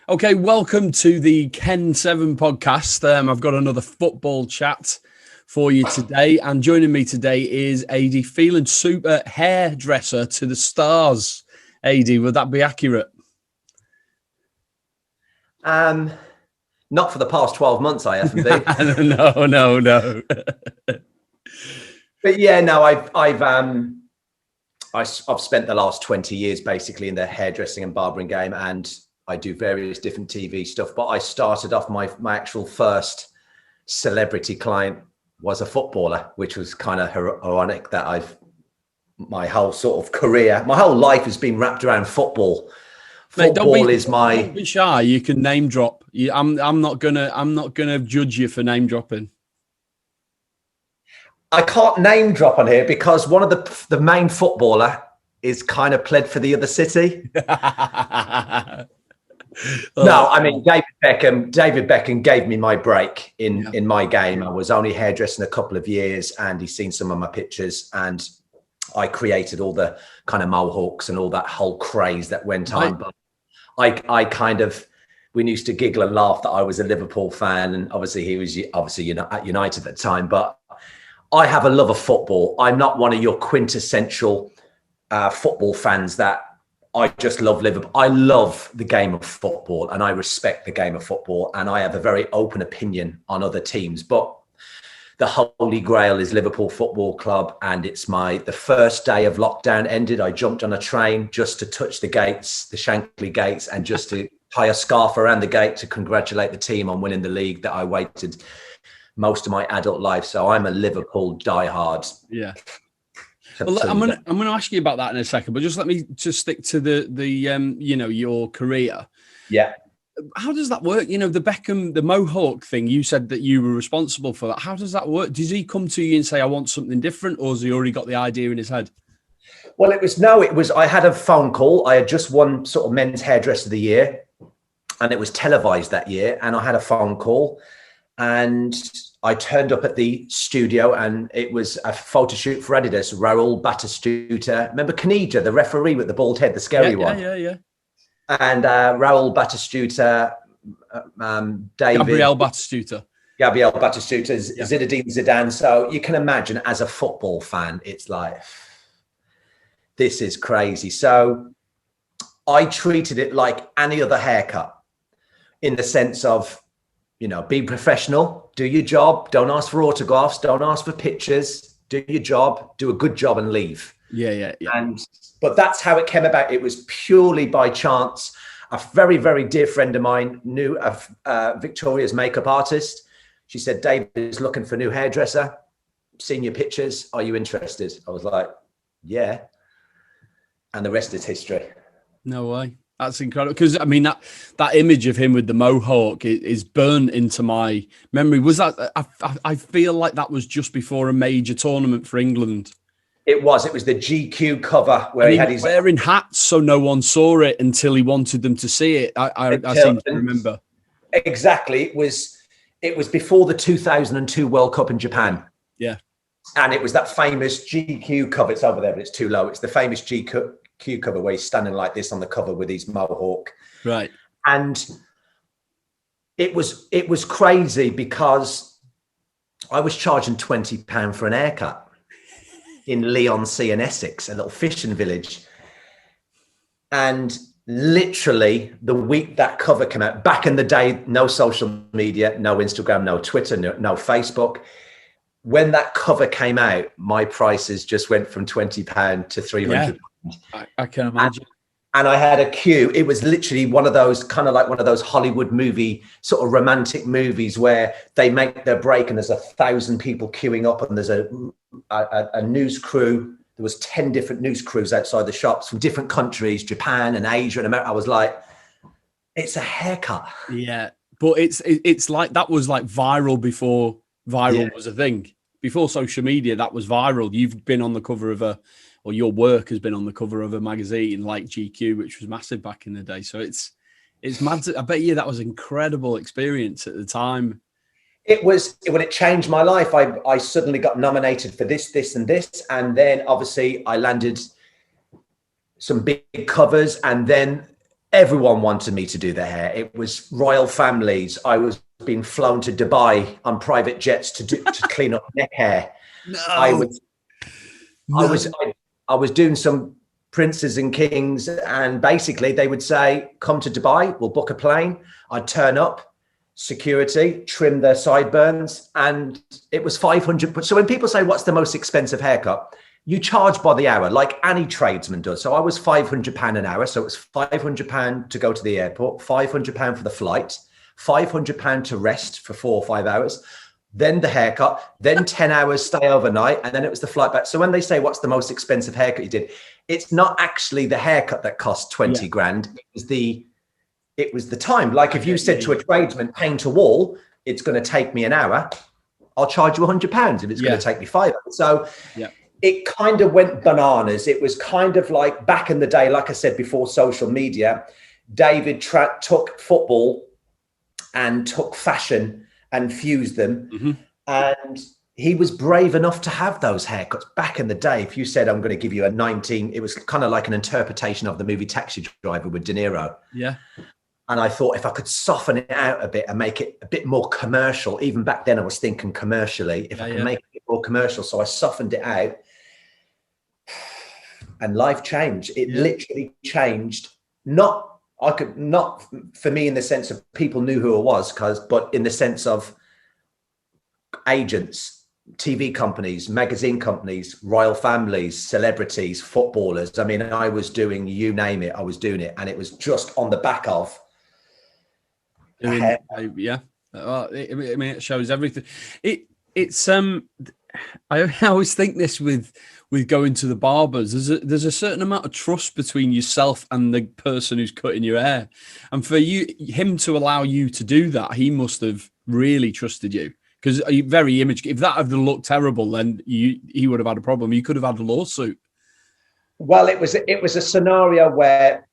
Okay, welcome to the Kenn7 podcast. I've got another football chat for you today, and joining me today is Adee Phelan, super hairdresser to the stars. Adee, would that be accurate? Not for the past 12 months, I haven't been. No. But yeah, no, I've spent the last 20 years basically in the hairdressing and barbering game, and I do various different TV stuff. But I started off my actual first celebrity client was a footballer, which was kind of ironic that my whole sort of career, my whole life has been wrapped around football. Mate, don't be shy. You can name drop. I'm not gonna judge you for name dropping. I can't name drop on here because one of the main footballer is kind of pled for the other city. No, I mean David Beckham gave me my break in my game. I was only hairdressing a couple of years, and he's seen some of my pictures, and I created all the kind of mohawks and all that whole craze that went on. But we used to giggle and laugh that I was a Liverpool fan, and obviously he was at United at the time. But I have a love of football. I'm not one of your quintessential football fans that I just love Liverpool. I love the game of football, and I respect the game of football, and I have a very open opinion on other teams. But the holy grail is Liverpool Football Club, and it's the first day of lockdown ended. I jumped on a train just to touch the gates, the Shankly gates, and just to tie a scarf around the gate to congratulate the team on winning the league that I waited most of my adult life. So I'm a Liverpool diehard. Yeah. Well, I'm gonna ask you about that in a second, but just let me just stick to the your career. Yeah. How does that work? The Mohawk thing, you said that you were responsible for that. How does that work? Does he come to you and say, I want something different, or has he already got the idea in his head? Well, I had a phone call. I had just won sort of men's hairdresser of the year, and it was televised that year. And I had a phone call, and I turned up at the studio, and it was a photo shoot for Adidas. Raul Batistuta. Remember Kanija, the referee with the bald head, the scary one? Yeah. And Raul Batistuta, David. Gabriel Batistuta, Zinedine Zidane. So you can imagine, as a football fan, it's like, this is crazy. So I treated it like any other haircut, in the sense of, be professional, do your job, don't ask for autographs, don't ask for pictures, do your job, do a good job and leave. Yeah. But that's how it came about. It was purely by chance. A very, very dear friend of mine knew Victoria's makeup artist. She said, David is looking for a new hairdresser. Seen your pictures. Are you interested? I was like, yeah. And the rest is history. No way. That's incredible. Because, I mean, that image of him with the Mohawk is burnt into my memory. Was that, I feel like that was just before a major tournament for England. It was the GQ cover where he had his wearing hats, so no one saw it until he wanted them to see it. I seem to remember. Exactly. It was before the 2002 World Cup in Japan. Yeah. And it was that famous GQ cover. It's over there, but it's too low. It's the famous GQ cover where he's standing like this on the cover with his mohawk. Right. And it was crazy because I was charging £20 for an haircut in Leigh-on-Sea in Essex, a little fishing village. And literally the week that cover came out, back in the day, no social media, no Instagram, no Twitter, no Facebook. When that cover came out, my prices just went from £20 to £300. Yeah, I can imagine. And I had a queue. It was literally one of those Hollywood movie, sort of romantic movies where they make their break and there's 1,000 people queuing up, and there's a news crew. There was 10 different news crews outside the shops from different countries, Japan and Asia and America. I was like, it's a haircut. Yeah. But it's like, that was like viral before viral was a thing. Before social media, that was viral. You've been on the cover of or your work has been on the cover of a magazine like GQ, which was massive back in the day. So it's mad. I bet you that was an incredible experience at the time. It was, when it changed my life. I suddenly got nominated for this, and this. And then obviously I landed some big covers. And then everyone wanted me to do their hair. It was royal families. I was being flown to Dubai on private jets to clean up neck hair. No. I was doing some princes and kings, and basically they would say, come to Dubai, we'll book a plane. I'd turn up, security, trim their sideburns, and it was 500. So when people say, what's the most expensive haircut? You charge by the hour, like any tradesman does. So I was £500 an hour. So it was £500 to go to the airport, £500 for the flight, £500 to rest for 4 or 5 hours, then the haircut, then 10 hours stay overnight, and then it was the flight back. So when they say, what's the most expensive haircut you did? It's not actually the haircut that cost 20 grand. It was the time. Like if you said to a tradesman, paint a wall, it's going to take me an hour. I'll charge you £100 if it's going to take me 5 hours. So it kind of went bananas. It was kind of like back in the day, like I said, before social media, David took football and took fashion and fused them. And he was brave enough to have those haircuts back in the day. If you said, I'm going to give you a 19, it was kind of like an interpretation of the movie Taxi Driver with De Niro. Yeah. And I thought if I could soften it out a bit and make it a bit more commercial, even back then I was thinking commercially, if I could make it a bit more commercial. So I softened it out. And life changed. It literally changed. Not for me in the sense of people knew who I was, but in the sense of agents, TV companies, magazine companies, royal families, celebrities, footballers. I mean, I was doing, you name it, I was doing it. And it was just on the back of. I mean, it shows everything. It's I always think this with going to the barbers, there's a certain amount of trust between yourself and the person who's cutting your hair, and for him to allow you to do that, he must have really trusted you, because very image. If that had looked terrible, then he would have had a problem. You could have had a lawsuit. Well, it was a scenario where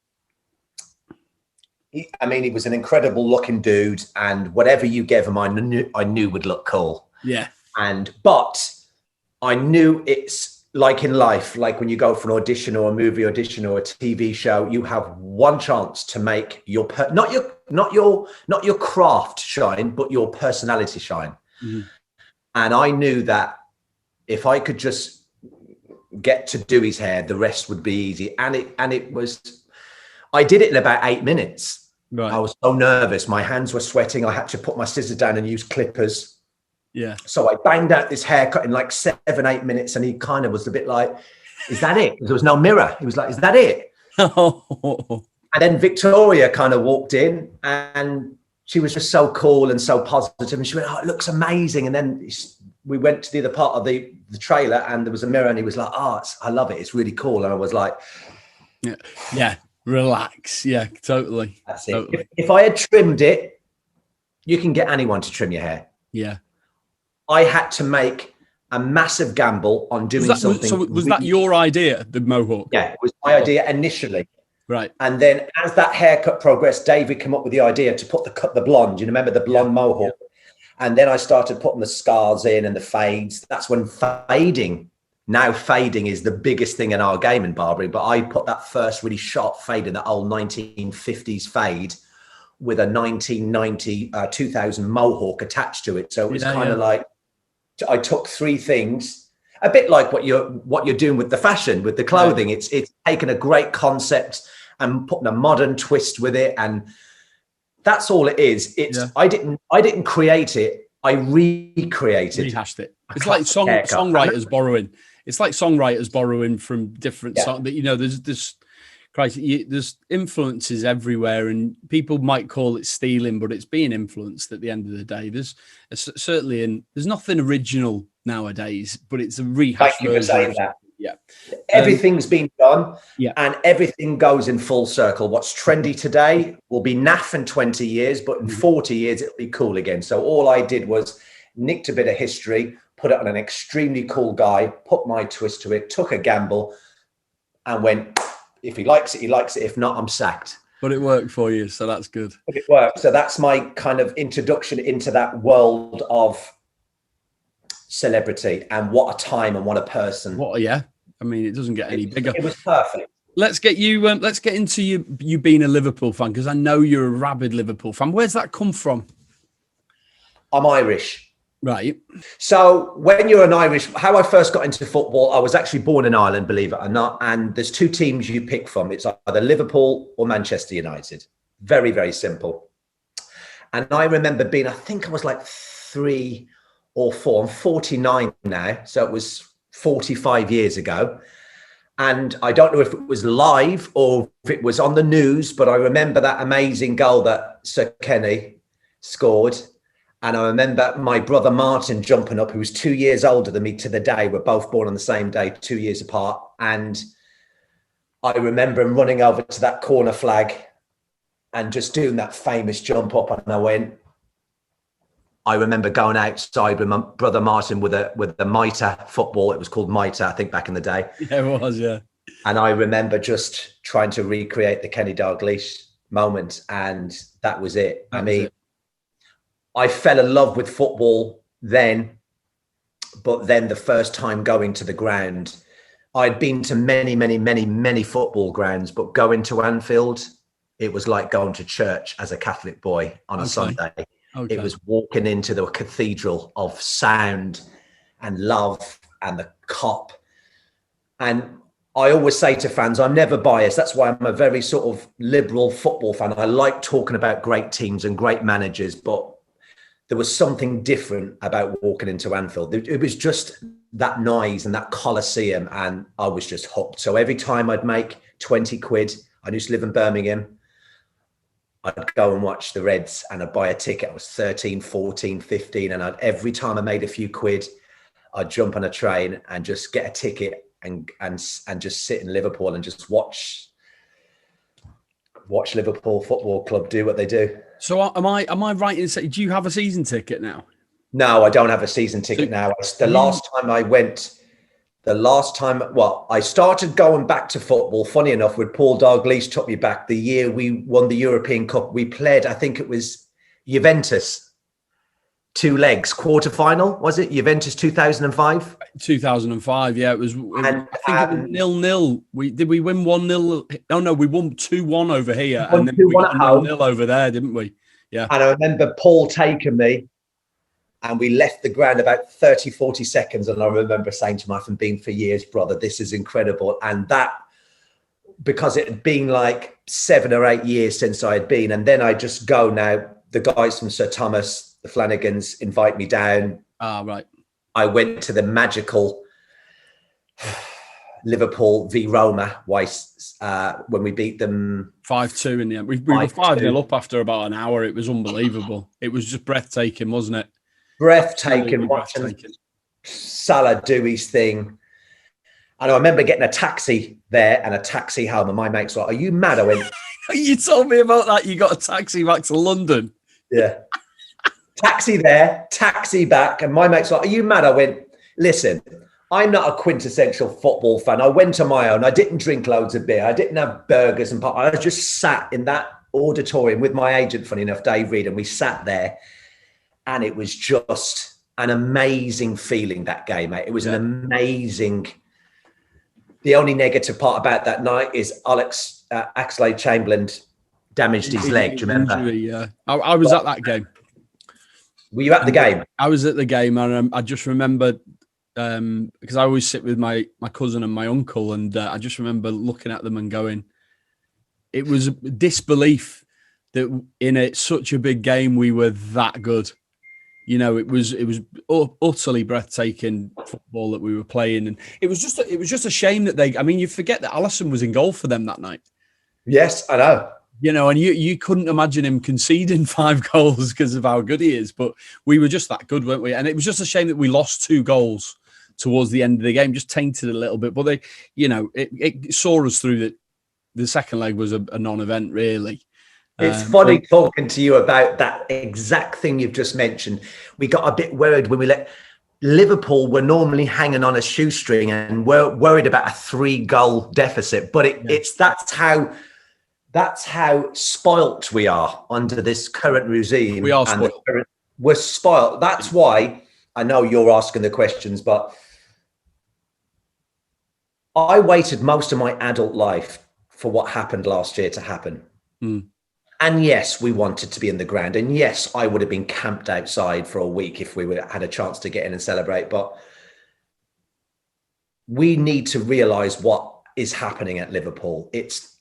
he was an incredible looking dude, and whatever you gave him, I knew would look cool. Yeah. But I knew it's like in life, like when you go for an audition or a movie audition or a TV show, you have one chance to make your not your craft shine, but your personality shine. And I knew that if I could just get to do his hair, the rest would be easy. And it was, I did it in about 8 minutes. Right. I was so nervous. My hands were sweating. I had to put my scissors down and use clippers. Yeah. So I banged out this haircut in like 7-8 minutes, and he kind of was a bit like, is that it? There was no mirror. He was like, is that it? And then Victoria kind of walked in, and she was just so cool and so positive. And she went, oh, it looks amazing. And then we went to the other part of the trailer, and there was a mirror, and he was like, oh, I love it. It's really cool. And I was like, yeah, relax. Yeah, totally. That's it. If I had trimmed it, you can get anyone to trim your hair. Yeah. I had to make a massive gamble on doing something. So was that your idea, the Mohawk? Yeah, it was my idea initially. Right. And then as that haircut progressed, David came up with the idea to put the blonde. You remember the blonde Mohawk? Yeah. And then I started putting the scars in and the fades. That's when fading is the biggest thing in our game in barbering. But I put that first really sharp fade in, that old 1950s fade with a 1990, 2000 Mohawk attached to it. So it was kind of like, I took 3 things, a bit like what you're doing with the fashion, with the clothing. It's taken a great concept and putting a modern twist with it, and that's all it is. I didn't create it. I recreated, rehashed it. It's like songwriters borrowing. It's like songwriters borrowing from different songs. There's influences everywhere, and people might call it stealing, but it's being influenced at the end of the day. There's there's nothing original nowadays, but it's a rehash. Thank you for saying that. Yeah. Everything's been done, and everything goes in full circle. What's trendy today will be naff in 20 years, but in 40 years, it'll be cool again. So all I did was nicked a bit of history, put it on an extremely cool guy, put my twist to it, took a gamble, and went, if he likes it, he likes it. If not, I'm sacked. But it worked for you, so that's good. But it worked. So that's my kind of introduction into that world of celebrity, and what a time and what a person. I mean, it doesn't get any bigger. It was perfect. let's get you. Let's get into you being a Liverpool fan, because I know you're a rabid Liverpool fan. Where's that come from? I'm Irish. Right. So when you're an Irish, how I first got into football, I was actually born in Ireland, believe it or not. And there's two teams you pick from. It's either Liverpool or Manchester United. Very, very simple. And I remember I think I was like 3 or 4. I'm 49 now. So it was 45 years ago. And I don't know if it was live or if it was on the news, but I remember that amazing goal that Sir Kenny scored. And I remember my brother Martin jumping up, who was 2 years older than me to the day. We're both born on the same day, 2 years apart. And I remember him running over to that corner flag and just doing that famous jump up. And I remember going outside with my brother Martin with the mitre football. It was called mitre, I think, back in the day. Yeah, it was, yeah. And I remember just trying to recreate the Kenny Dalglish moment. And that was it. I fell in love with football then, but then the first time going to the ground, I'd been to many, many, many, many football grounds, but going to Anfield, it was like going to church as a Catholic boy on a Sunday. Okay. It was walking into the cathedral of sound and love and the cop. And I always say to fans, I'm never biased. That's why I'm a very sort of liberal football fan. I like talking about great teams and great managers, but there was something different about walking into Anfield. It was just that noise and that Colosseum, and I was just hooked. So every time I'd make 20 quid, I used to live in Birmingham, I'd go and watch the Reds and I'd buy a ticket. I was 13, 14, 15. And every time I made a few quid, I'd jump on a train and just get a ticket and just sit in Liverpool and just watch Liverpool Football Club do what they do. So am I right in saying, do you have a season ticket now? No, I don't have a season ticket now. Last time I started going back to football, funny enough, with Paul Dalglish took me back the year we won the European Cup. We played, I think it was Juventus, 2 legs, quarter-final, was it? Juventus 2005? 2005, yeah. I think it was 0-0. Did we win 1-0? Oh, no, we won 2-1 over here. And then we got 0-0 over there, didn't we? Yeah. And I remember Paul taking me, and we left the ground about 30, 40 seconds. And I remember saying to him, I've been for years, brother, this is incredible. And that, because it had been like 7 or 8 years since I had been. And then I just go now, the guys from Sir Thomas, the Flanagans, invite me down. Ah, right. I went to the magical Liverpool v Roma when we beat them 5-2 in the end. We were 5-0 up after about an hour. It was unbelievable. It was just breathtaking, wasn't it? Breathtaking, watching Salah do his thing. And I remember getting a taxi there and a taxi home, and my mate's like, "Are you mad?" I went, "You told me about that. You got a taxi back to London." Yeah. Taxi there, taxi back. And my mate's like, "Are you mad?" I went, "Listen, I'm not a quintessential football fan. I went on my own. I didn't drink loads of beer. I didn't have burgers and pop. I just sat in that auditorium with my agent, funny enough, Dave Reed, and we sat there. And it was just an amazing feeling, that game, mate. It was an amazing... The only negative part about that night is Oxlade-Chamberlain damaged his leg, do you remember? Injury, yeah. I was at that game. Were you at the game? I was at the game, and I just remember, because I always sit with my cousin and my uncle, and I just remember looking at them and going, it was disbelief that in such a big game we were that good. You know, it was utterly breathtaking football that we were playing, and it was just a shame that you forget that Alisson was in goal for them that night. Yes, I know. You know, and you couldn't imagine him conceding 5 goals because of how good he is, but we were just that good, weren't we? And it was just a shame that we lost 2 goals towards the end of the game, just tainted a little bit. But it saw us through that. The second leg was a non-event, really. It's funny talking to you about that exact thing you've just mentioned. We got a bit worried when we let Liverpool were normally hanging on a shoestring and were worried about a 3-goal deficit. But that's how spoilt we are under this current regime. We are spoilt. We're spoilt. That's why I know you're asking the questions, but I waited most of my adult life for what happened last year to happen. Mm. And yes, we wanted to be in the ground. And yes, I would have been camped outside for a week if we had a chance to get in and celebrate. But we need to realise what is happening at Liverpool. It's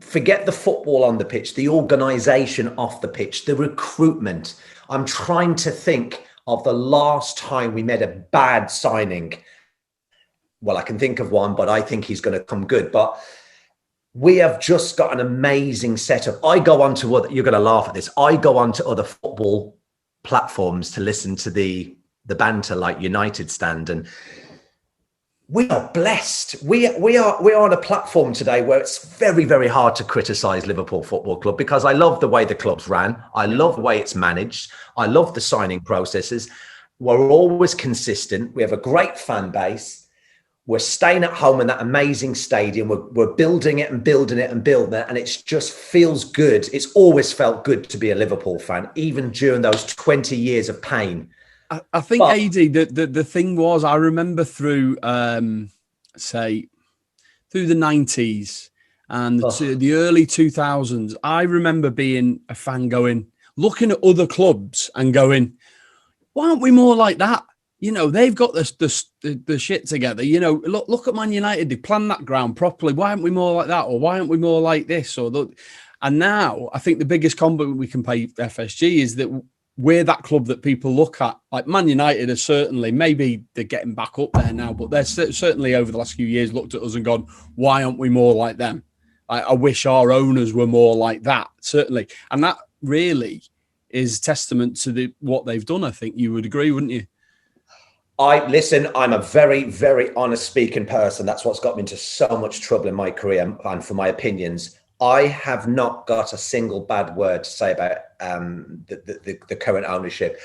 forget the football on the pitch, the organisation off the pitch, the recruitment. I'm trying to think of the last time we made a bad signing. Well, I can think of one, but I think he's going to come good. But we have just got an amazing setup. I go on to other, you're going to laugh at this. I go on to other football platforms to listen to the banter like United Stand, and we are blessed. We are on a platform today where it's very, very hard to criticise Liverpool Football Club, because I love the way the club's ran. I love the way it's managed. I love the signing processes. We're always consistent. We have a great fan base. We're staying at home in that amazing stadium. We're building it and building it and building it. And it just feels good. It's always felt good to be a Liverpool fan, even during those 20 years of pain. I think, Adee, the thing was, I remember through, say, through the 90s and the early 2000s, I remember being a fan going, looking at other clubs and going, why aren't we more like that? You know, they've got the shit together. You know, look at Man United. They planned that ground properly. Why aren't we more like that? Or why aren't we more like this? And now I think the biggest compliment we can pay FSG is that we're that club that people look at. Like Man United are certainly, maybe they're getting back up there now, but they're certainly over the last few years looked at us and gone, why aren't we more like them? I wish our owners were more like that, certainly. And that really is testament to what they've done. I think you would agree, wouldn't you? Listen, I'm a very, very honest speaking person. That's what's got me into so much trouble in my career and for my opinions. I have not got a single bad word to say about the current ownership.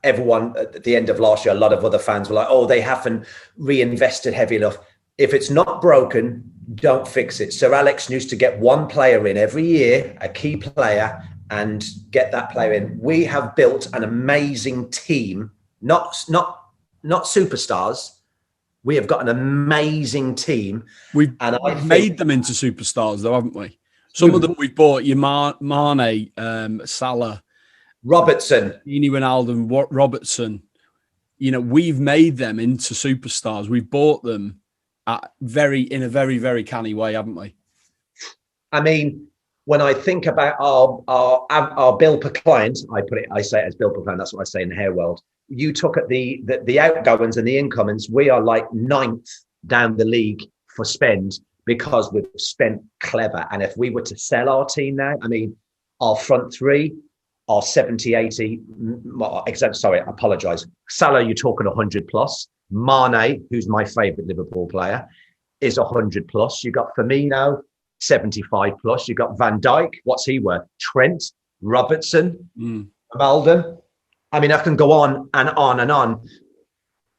Everyone at the end of last year, a lot of other fans were like, oh, they haven't reinvested heavy enough. If it's not broken, don't fix it. Sir Alex used to get one player in every year, a key player, and get that player in. We have built an amazing team, not superstars. We have got an amazing team. We've made them into superstars, though, haven't we? Some of them we've bought. Mane, Salah, Robertson, Wijnaldum, Robertson. You know, we've made them into superstars. We've bought them in a very, very canny way, haven't we? I mean, when I think about our bill per client, I say it as bill per client. That's what I say in the hair world. You took at the outgoings and the incomings, we are like 9th down the league for spend, because we've spent clever. And if we were to sell our team now, I mean, our front three are 70, 80, sorry, I apologise. Salah, you're talking 100 plus. Mane, who's my favourite Liverpool player, is 100 plus. You got Firmino, 75 plus. You got Van Dijk, what's he worth? Trent, Robertson, Malden. I mean, I can go on and on and on.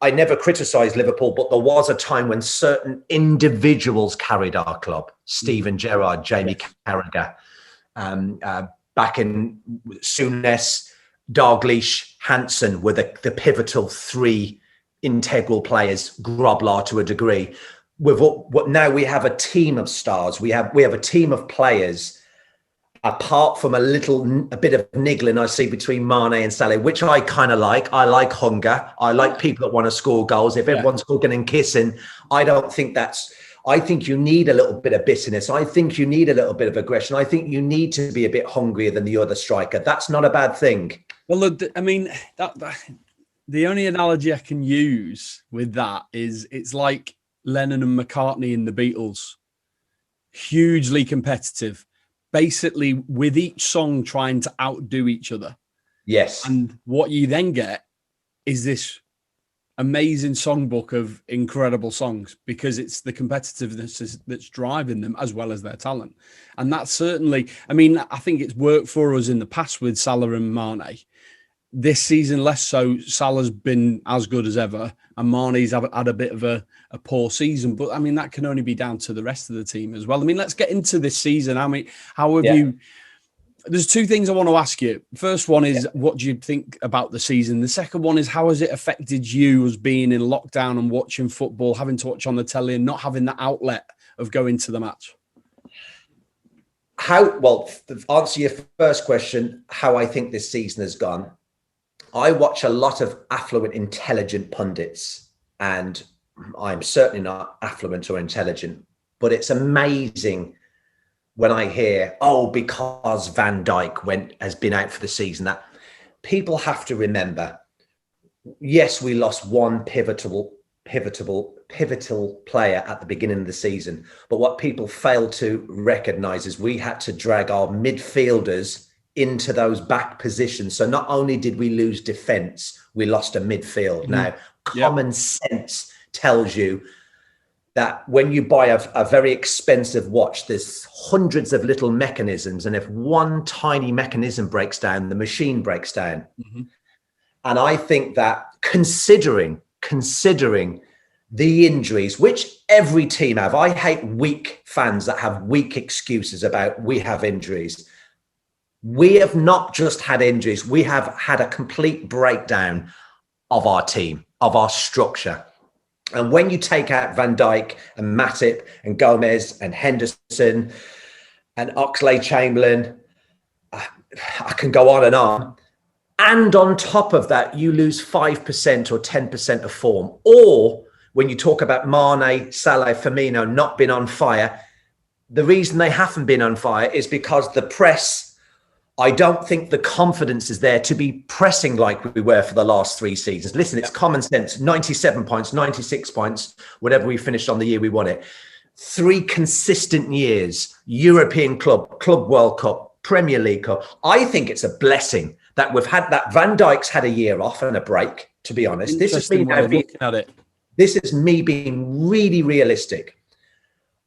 I never criticised Liverpool, but there was a time when certain individuals carried our club. Steven Gerrard, Jamie Carragher, back in Souness, Dalglish, Hansen were the pivotal 3 integral players, Grobler to a degree. Now we have a team of stars. We have a team of players, apart from a bit of niggling I see between Mane and Salah, which I kind of like. I like hunger. I like people that want to score goals. If everyone's hugging and kissing, I think you need a little bit of bitterness. I think you need a little bit of aggression. I think you need to be a bit hungrier than the other striker. That's not a bad thing. Well, look, I mean, the only analogy I can use with that is it's like Lennon and McCartney in the Beatles. Hugely competitive. Basically, with each song trying to outdo each other. Yes. And what you then get is this amazing songbook of incredible songs, because it's the competitiveness that's driving them as well as their talent. And that's certainly, I mean, I think it's worked for us in the past with Salah and Mane. This season, less so. Salah's been as good as ever, and Mane's had a bit of a poor season. But I mean, that can only be down to the rest of the team as well. I mean, let's get into this season. I mean, how have you? There's 2 things I want to ask you. First one is, what do you think about the season? The second one is, how has it affected you as being in lockdown and watching football, having to watch on the telly and not having that outlet of going to the match? To answer your first question, how I think this season has gone. I watch a lot of affluent, intelligent pundits, and I'm certainly not affluent or intelligent, but it's amazing when I hear, because Van Dijk has been out for the season, that people have to remember, yes, we lost one pivotal player at the beginning of the season. But what people fail to recognize is we had to drag our midfielders into those back positions. So not only did we lose defense, we lost a midfield. Now, common sense tells you that when you buy a very expensive watch, there's hundreds of little mechanisms. And if one tiny mechanism breaks down, the machine breaks down. And I think that considering the injuries, which every team have, I hate weak fans that have weak excuses about we have injuries. We have not just had injuries. We have had a complete breakdown of our team, of our structure. And when you take out Van Dijk and Matip and Gomez and Henderson and Oxlade-Chamberlain, I can go on and on. And on top of that, you lose 5% or 10% of form. Or when you talk about Mane, Salah, Firmino not being on fire, the reason they haven't been on fire is because the press, I don't think the confidence is there to be pressing like we were for the last 3 seasons. Listen, it's common sense. 97 points, 96 points, whatever we finished on the year we won it. 3 consistent years, European club, Club World Cup, Premier League Cup. I think it's a blessing that we've had that. Van Dijk's had a year off and a break, to be honest. This is me now looking at it. This is me being really realistic.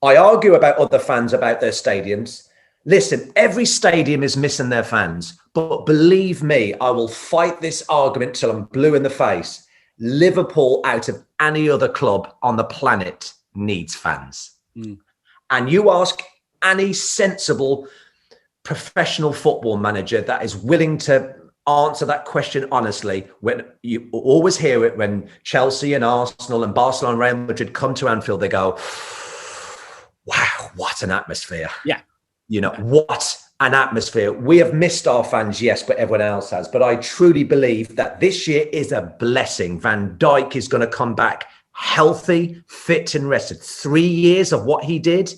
I argue about other fans about their stadiums. Listen, every stadium is missing their fans, but believe me, I will fight this argument till I'm blue in the face. Liverpool, out of any other club on the planet, needs fans. And you ask any sensible professional football manager that is willing to answer that question honestly, when you always hear it when Chelsea and Arsenal and Barcelona and Real Madrid come to Anfield, they go, wow, what an atmosphere. Yeah. You know, what an atmosphere. We have missed our fans, yes, but everyone else has. But I truly believe that this year is a blessing. Van Dijk is going to come back healthy, fit and rested. 3 years of what he did.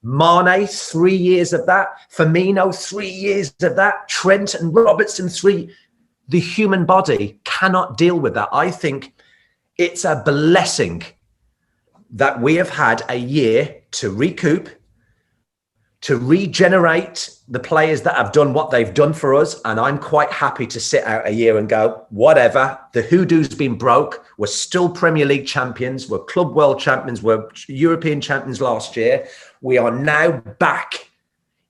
Mane, 3 years of that. Firmino, 3 years of that. Trent and Robertson, 3. The human body cannot deal with that. I think it's a blessing that we have had a year to recoup, to regenerate the players that have done what they've done for us. And I'm quite happy to sit out a year and go, whatever, the hoodoo's been broke. We're still Premier League champions. We're Club World champions. We're European champions last year. We are now back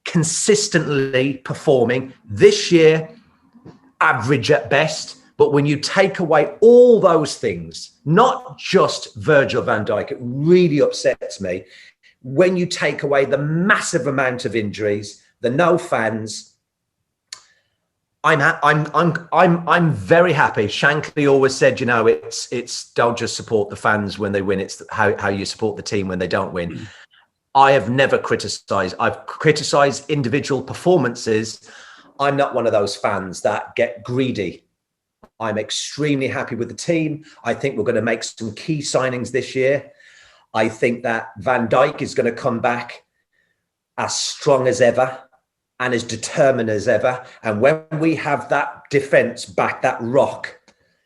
consistently performing this year, average at best. But when you take away all those things, not just Virgil van Dijk, it really upsets me. When you take away the massive amount of injuries, the no fans, I'm very happy. Shankly always said, you know, it's don't just support the fans when they win. It's how you support the team when they don't win. I have never criticized. I've criticized individual performances. I'm not one of those fans that get greedy. I'm extremely happy with the team. I think we're going to make some key signings this year. I think that Van Dijk is going to come back as strong as ever and as determined as ever. And when we have that defense back, that rock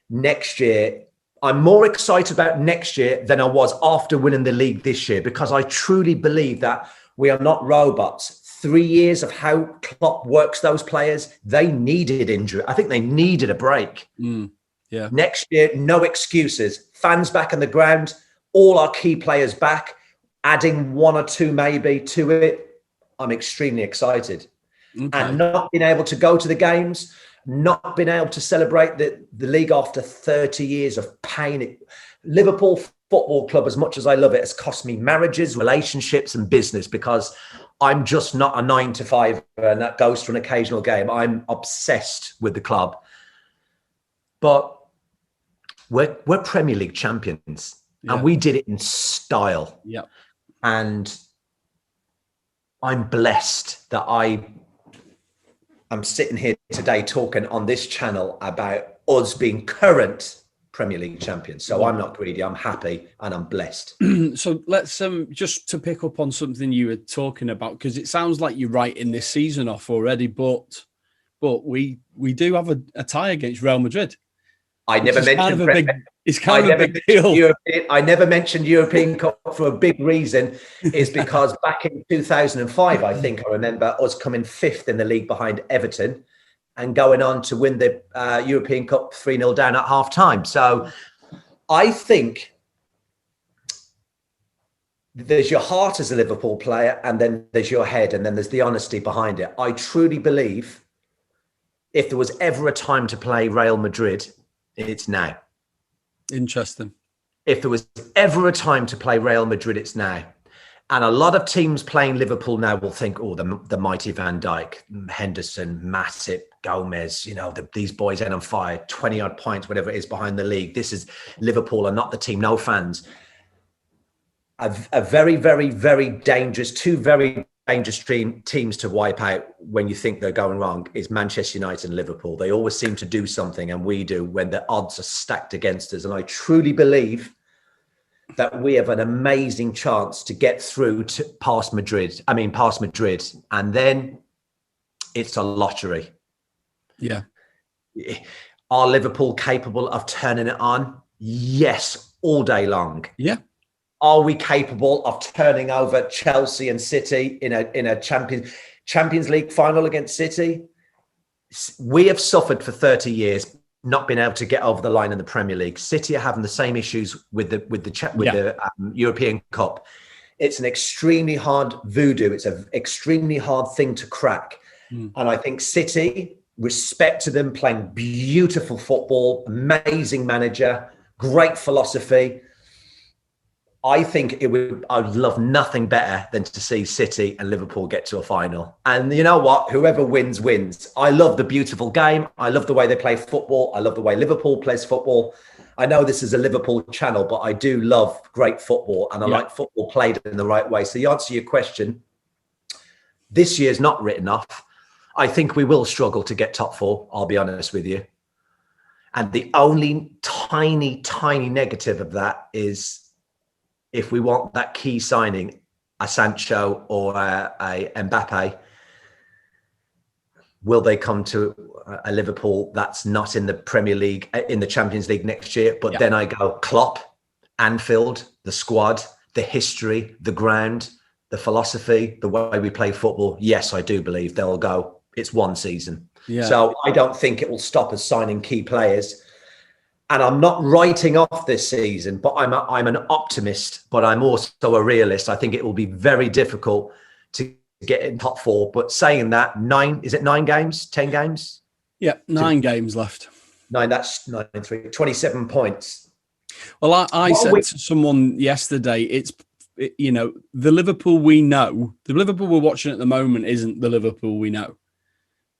next year, I'm more excited about next year than I was after winning the league this year, because I truly believe that we are not robots. 3 years of how Klopp works those players, they needed injury. I think they needed a break. Yeah. Next year, no excuses. Fans back on the ground, all our key players back, adding 1 or 2 maybe to it. I'm extremely excited. And not being able to go to the games, not being able to celebrate the league after 30 years of pain. Liverpool Football Club, as much as I love it, has cost me marriages, relationships and business, because I'm just not a 9-to-5 and that goes to an occasional game. I'm obsessed with the club. But we're Premier League champions. And we did it in style. Yeah. And I'm blessed that I'm sitting here today talking on this channel about us being current Premier League champions. So I'm not greedy. I'm happy and I'm blessed. So let's just to pick up on something you were talking about, because it sounds like you're writing this season off already, but we do have a tie against Real Madrid. I never mentioned it's kind of a big deal. I never mentioned European Cup for a big reason, is because back in 2005, I think I remember us coming 5th in the league behind Everton and going on to win the European Cup 3-0 down at half time. So I think there's your heart as a Liverpool player, and then there's your head, and then there's the honesty behind it. I truly believe if there was ever a time to play Real Madrid, it's now. Interesting. If there was ever a time to play Real Madrid, it's now. And a lot of teams playing Liverpool now will think, oh, the mighty Van Dijk, Henderson, Matip, Gomez, these boys end on fire, 20-odd points, whatever it is, behind the league. This is Liverpool and not the team, no fans. A very, very, very dangerous, two very dangerous teams to wipe out when you think they're going wrong is Manchester United and Liverpool. They always seem to do something, and we do, when the odds are stacked against us. And I truly believe that we have an amazing chance to get through past Madrid. And then it's a lottery. Yeah. Are Liverpool capable of turning it on? Yes, all day long. Yeah. Are we capable of turning over Chelsea and City in a Champions League final against City? We have suffered for 30 years not being able to get over the line in the Premier League. City are having the same issues with the European Cup. It's an extremely hard voodoo. It's an extremely hard thing to crack. And I think City, respect to them, playing beautiful football, amazing manager, great philosophy. I think I'd love nothing better than to see City and Liverpool get to a final. And you know what? Whoever wins, wins. I love the beautiful game. I love the way they play football. I love the way Liverpool plays football. I know this is a Liverpool channel, but I do love great football, and I like football played in the right way. So the answer to your question, this year's not written off. I think we will struggle to get top 4, I'll be honest with you. And the only tiny, tiny negative of that is, if we want that key signing, a Sancho or a Mbappe, will they come to a Liverpool that's not in the Premier League, in the Champions League next year? But then I go Klopp, Anfield, the squad, the history, the ground, the philosophy, the way we play football. Yes, I do believe they'll go. It's one season. Yeah. So I don't think it will stop us signing key players. And I'm not writing off this season, but I'm an optimist, but I'm also a realist. I think it will be very difficult to get in top 4. But saying that, 9 games, 10 games? Yeah, 9 games left. 9, that's 9 and 3, 27 points. Well, I said to someone yesterday, the Liverpool we know, the Liverpool we're watching at the moment isn't the Liverpool we know.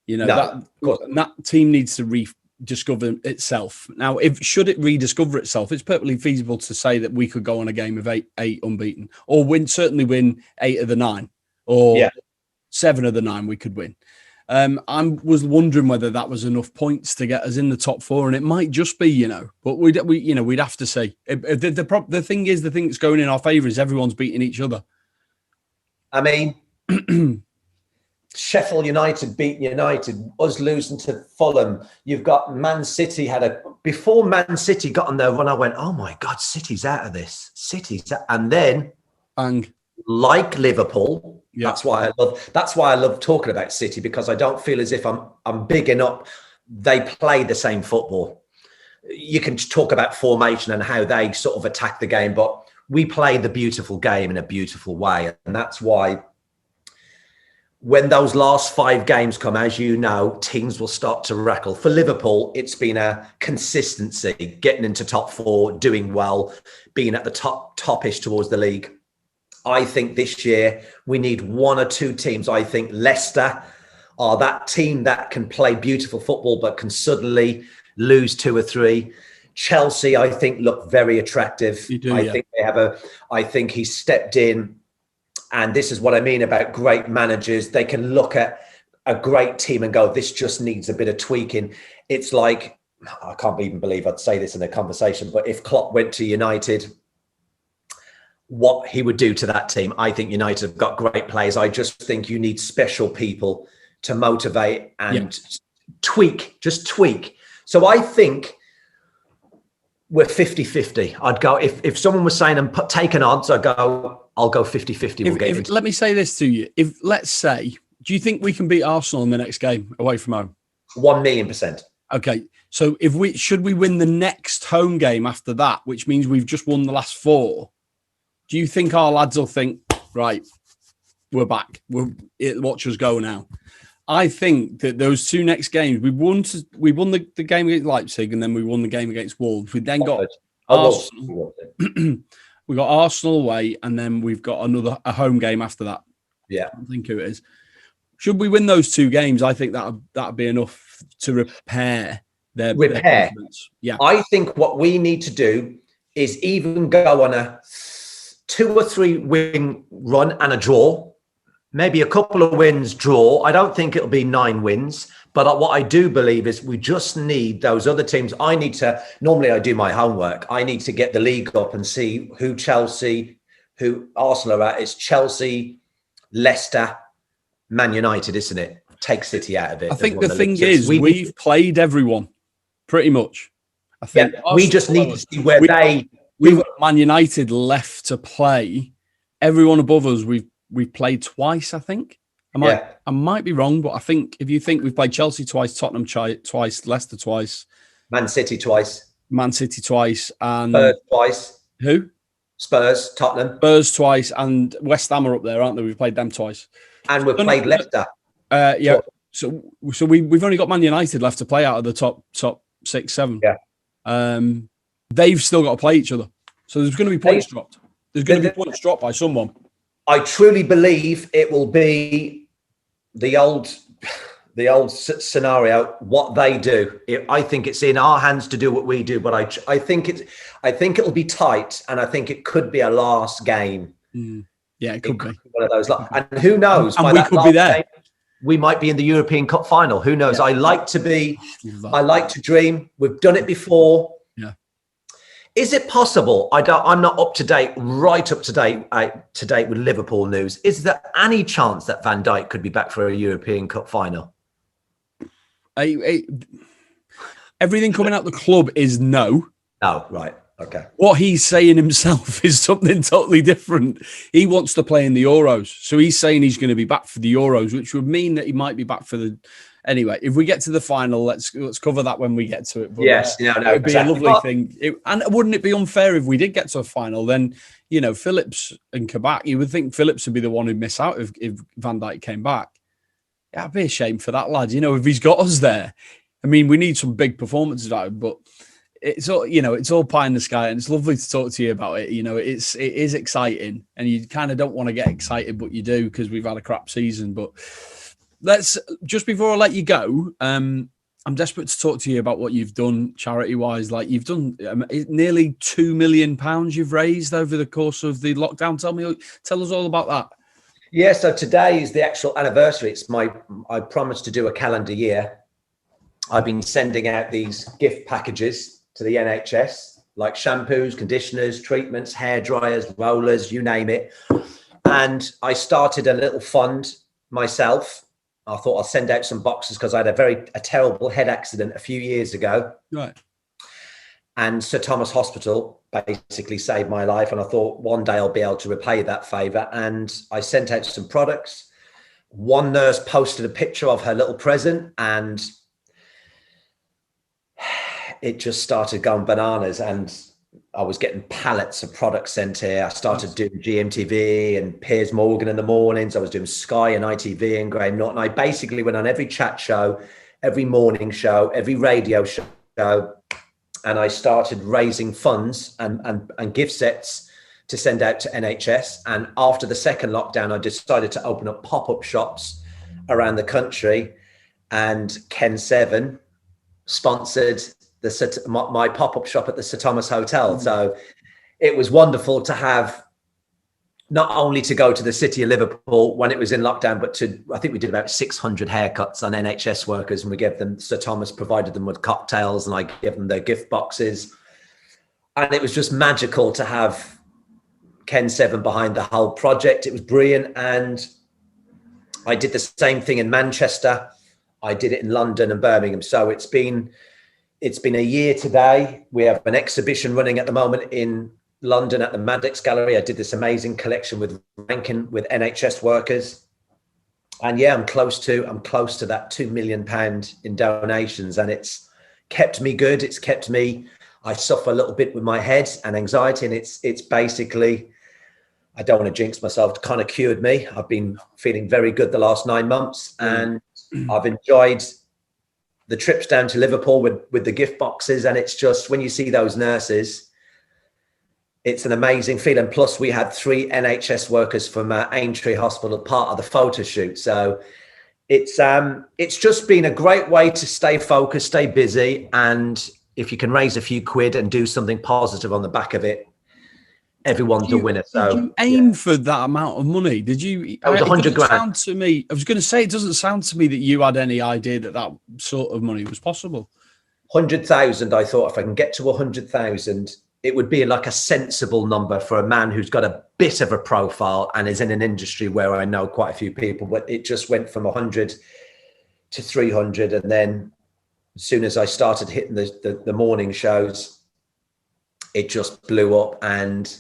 That team needs to rediscover itself. Now, should it rediscover itself, it's perfectly feasible to say that we could go on a game of eight unbeaten, or certainly win 8 of the 9, or 7 of the 9 we could win. I was wondering whether that was enough points to get us in the top 4, and it might just be, but we'd have to see. The thing that's going in our favour is everyone's beating each other. I mean, Sheffield United beating United, us losing to Fulham. You've got Man City before Man City got on their run, I went, oh my God, City's out of this. And then, like Liverpool, that's why I love talking about City, because I don't feel as if I'm bigging up. They play the same football. You can talk about formation and how they sort of attack the game, but we play the beautiful game in a beautiful way. And that's why, when those last 5 games come, as you know, teams will start to rattle. For Liverpool, it's been a consistency, getting into top 4, doing well, being at the top-ish towards the league. I think this year we need 1 or 2 teams. I think Leicester are that team that can play beautiful football but can suddenly lose 2 or 3. Chelsea, I think, look very attractive. You do, I think they have I think he stepped in And this is what I mean about great managers. They can look at a great team and go, this just needs a bit of tweaking. It's like, I can't even believe I'd say this in a conversation, but if Klopp went to United, what he would do to that team. I think United have got great players. I just think you need special people to motivate and tweak. So I think we're 50-50. I'd go, if someone was saying and take an odds, I'll go 50-50. Let me say this to you. If, let's say, do you think we can beat Arsenal in the next game away from home? 1,000,000%. Okay. So should we win the next home game after that, which means we've just won the last 4, do you think our lads will think, right, we're back. Watch us go now. I think that those 2 next games, we won the game against Leipzig, and then we won the game against Wolves. We then got Arsenal. We got Arsenal away, and then we've got a home game after that. Yeah, I think who it is. Should we win those 2 games? I think that'd be enough to repair their confidence. Yeah, I think what we need to do is even go on a 2 or 3 win run and a draw. Maybe a couple of wins, draw. I don't think it'll be 9 wins. But what I do believe is we just need those other teams. Normally I do my homework. I need to get the league up and see who Arsenal are at. It's Chelsea, Leicester, Man United, isn't it? Take City out of it. I think the thing is, we've played everyone pretty much. I think we just need to see where we've got Man United left to play. Everyone above us, we've played twice, I think. I might be wrong, but I think if you think we've played Chelsea twice, Tottenham twice, Leicester twice, Man City twice, and Spurs twice. Who? Spurs, Tottenham. Spurs twice, and West Ham are up there, aren't they? We've played them twice. And we've played Leicester. Yeah. So we've only got Man United left to play out of the top 6, 7. Yeah. They've still got to play each other. So there's going to be points dropped. There's going to be points dropped by someone. I truly believe it will be the old scenario, what they do. I think it's in our hands to do what we do, but I think it'll be tight, and I think it could be a last game. Yeah, it could be one of those. And who knows? And we could be there. Game, we might be in the European Cup final. Who knows? Yeah. I like to dream. We've done it before. Yeah. Is it possible? I'm not up to date with Liverpool news. Is there any chance that Van Dijk could be back for a European Cup final? Everything coming out the club is no. Oh, right. Okay. What he's saying himself is something totally different. He wants to play in the Euros. So he's saying he's going to be back for the Euros, which would mean that he might be back for the... Anyway, if we get to the final, let's cover that when we get to it. But, yes, it would be a lovely thing. And wouldn't it be unfair if we did get to a final? Then, Phillips and Kabak, you would think Phillips would be the one who'd miss out if Van Dijk came back. That'd be a shame for that lad. If he's got us there. I mean, we need some big performances out of him, but it's all, it's all pie in the sky, and it's lovely to talk to you about it. It is exciting, and you kind of don't want to get excited, but you do because we've had a crap season. But let's just before I let you go, I'm desperate to talk to you about what you've done charity-wise. Like you've done nearly £2 million you've raised over the course of the lockdown. Tell us all about that. Yeah, so today is the actual anniversary. I promised to do a calendar year. I've been sending out these gift packages to the NHS, like shampoos, conditioners, treatments, hair dryers, rollers, you name it. And I started a little fund myself. I thought I'll send out some boxes because I had a terrible head accident a few years ago. Right. And Sir Thomas Hospital basically saved my life. And I thought one day I'll be able to repay that favour. And I sent out some products. One nurse posted a picture of her little present, and it just started going bananas, and I was getting pallets of products sent here. I started doing GMTV and Piers Morgan in the mornings. I was doing Sky and ITV and Graham Norton. I basically went on every chat show, every morning show, every radio show, and I started raising funds and gift sets to send out to NHS. And after the second lockdown, I decided to open up pop-up shops around the country, and Kenn7 sponsored my pop-up shop at the Sir Thomas Hotel. So it was wonderful to have not only to go to the city of Liverpool when it was in lockdown, but I think we did about 600 haircuts on NHS workers, and we gave them, Sir Thomas provided them with cocktails, and I gave them their gift boxes. And it was just magical to have Kenn7 behind the whole project. It was brilliant. And I did the same thing in Manchester. I did it in London and Birmingham. So it's been a year today. We have an exhibition running at the moment in London at the Madrid Gallery. I did this amazing collection with ranking with NHS workers. And yeah, I'm close to that £2 million in donations. And it's kept me good. It's kept me, I suffer a little bit with my head and anxiety. And it's basically, I don't want to jinx myself, kind of cured me. I've been feeling very good the last 9 months, and I've enjoyed the trips down to Liverpool with the gift boxes. And it's just, when you see those nurses, it's an amazing feeling. Plus, we had 3 NHS workers from Aintree Hospital part of the photo shoot. So it's just been a great way to stay focused, stay busy. And if you can raise a few quid and do something positive on the back of it, everyone's a winner. So did you aim for that amount of money? Did you? It was 100 grand. Sound to me, I was going to say, it doesn't sound to me that you had any idea that sort of money was possible. 100,000. I thought if I can get to 100,000, it would be like a sensible number for a man who's got a bit of a profile and is in an industry where I know quite a few people. But it just went from 100 to 300, and then as soon as I started hitting the morning shows, it just blew up. And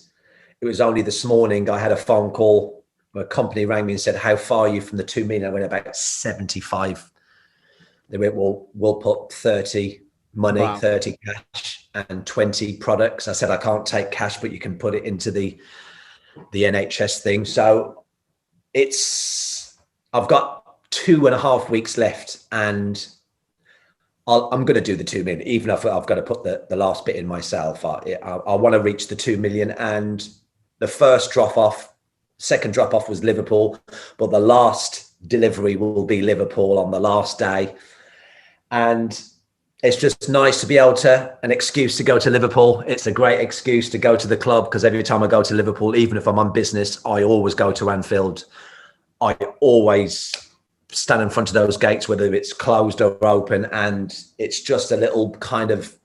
it was only this morning I had a phone call. A company rang me and said, "How far are you from the 2 million?" I went, "About 75. They went, "Well, we'll put 30 money, wow, 30 cash and 20 products." I said, "I can't take cash, but you can put it into the NHS thing." So I've got 2.5 weeks left, and I'm going to do the 2 million, even if I've got to put the last bit in myself. I want to reach the 2 million. And the first second drop off was Liverpool, but the last delivery will be Liverpool on the last day. And it's just nice to be able to, an excuse to go to Liverpool. It's a great excuse to go to the club, because every time I go to Liverpool, even if I'm on business, I always go to Anfield. I always stand in front of those gates, whether it's closed or open, and it's just a little kind of,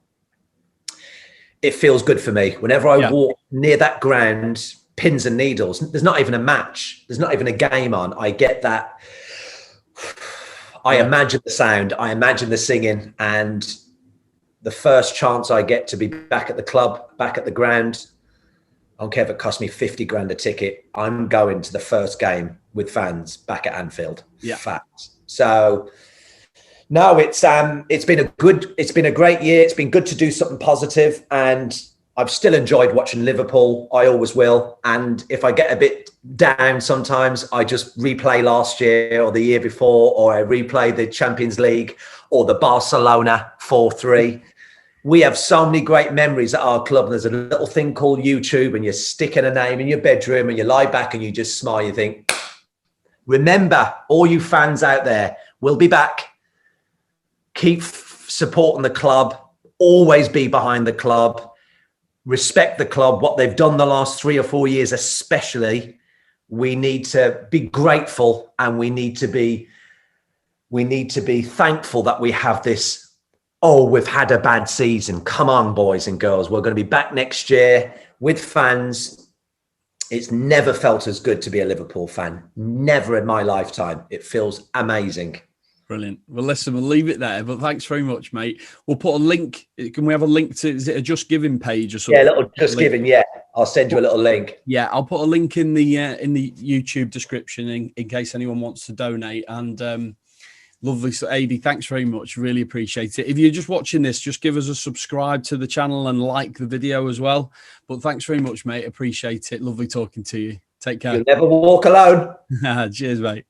it feels good for me. Whenever I walk near that ground, pins and needles, there's not even a match, there's not even a game on, I get that. I imagine the sound, I imagine the singing, and the first chance I get to be back at the club, back at the ground, I don't care if it costs me 50 grand a ticket, I'm going to the first game with fans back at Anfield. Yeah. Fact. So no, it's been a great year. It's been good to do something positive, and I've still enjoyed watching Liverpool. I always will. And if I get a bit down sometimes, I just replay last year or the year before, or I replay the Champions League or the Barcelona 4-3. We have so many great memories at our club. And there's a little thing called YouTube, and you stick in a name in your bedroom and you lie back and you just smile. You think, remember, all you fans out there, we'll be back. Keep supporting the club. Always be behind the club. Respect the club. What they've done the last 3 or 4 years, especially, we need to be grateful, and we need to be thankful that we have this. Oh, we've had a bad season. Come on, boys and girls. We're going to be back next year with fans. It's never felt as good to be a Liverpool fan. Never in my lifetime. It feels amazing. Brilliant. Well, listen, we'll leave it there, but thanks very much, mate. We'll put a link. Can we have a link to, is it a Just Giving page or something? Yeah, a little Just Giving, yeah. I'll send you a little link. Yeah, I'll put a link in the YouTube description in case anyone wants to donate. And lovely. So, Adee, thanks very much. Really appreciate it. If you're just watching this, just give us a subscribe to the channel and like the video as well. But thanks very much, mate. Appreciate it. Lovely talking to you. Take care. You'll never walk alone. Cheers, mate.